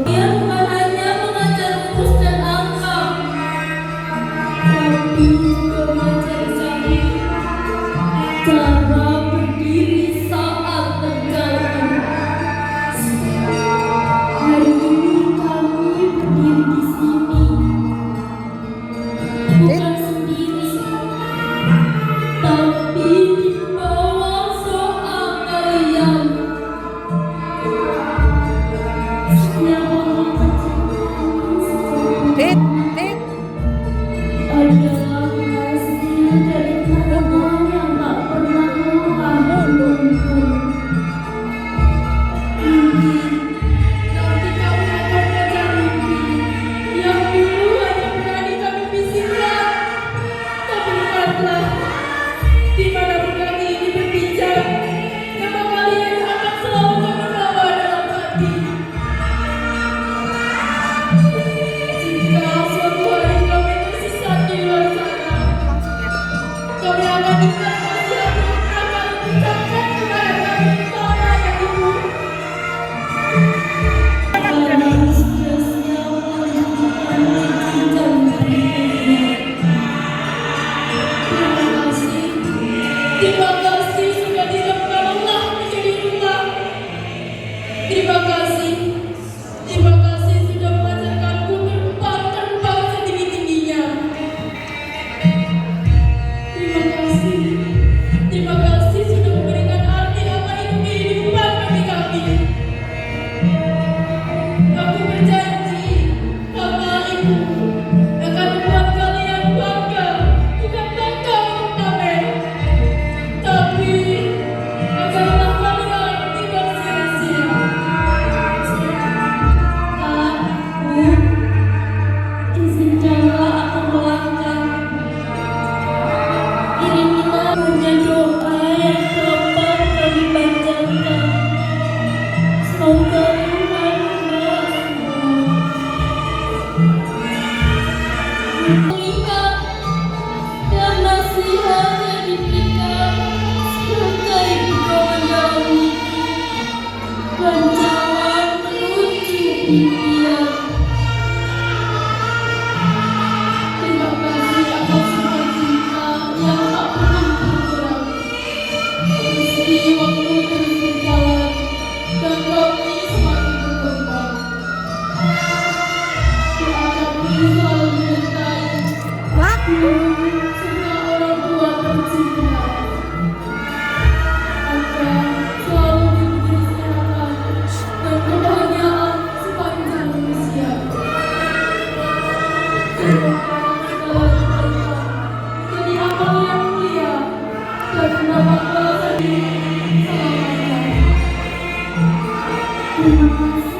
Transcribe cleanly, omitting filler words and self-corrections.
Dia bukan hanya mengajar huruf dan angka, tapi juga mengajar saya cara berdiri saat tegak. Hari ini kami berdiri di sini bukan sendiri, tapi di bawah doa kalian. Adalah hasil dari harapan yang tak pernah menunggu. Mungkin nanti kami akan belajar mimpi yang dulu hanya berani kami bisikkan. Tapi bukanlah di mana kami ini berbicara, nama kalian akan selalu kami bawa dalam hati. Jika suatu hari kami tersesat di luar sana, kami akan ingat wasiat yang akan diucapkan kepada kami Bapak dan Ibu. Kami sudah siap melanjutkan jenjang berikutnya. Terima kasih sudah dilakukan Allah menjadi rumah. Terima kasih sudah mengajarkanku terbang setinggi-tingginya. Terima kasih sudah memberikan arti apa itu kehidupan bagi kami. Aku berjanji, Bapak Ibu, akan membuat kalian bangga, bukan bangga untuk pamer, tapi agarlah kalian tidak sia-sia. Izinkanlah aku melangkah. Iringilah punya doa yang dapat kami panjatkan. Semoga Tuhan membalasmu. Mengingat dan nasihat yang diberikan sebagai menjauhi dan jalan menuju impian. Terima kasih atas semua cinta yang tak pernah berkurang. Meski waktu terus berjalan dan kami semakin berkembang, doa kami selalu menyertai semua orang tua tercinta, agar selalu diberi kesehatan dan kebahagiaan sepanjang usia. Jadi amal yang mulia dan mendapat balasan selamanya. Terima kasih.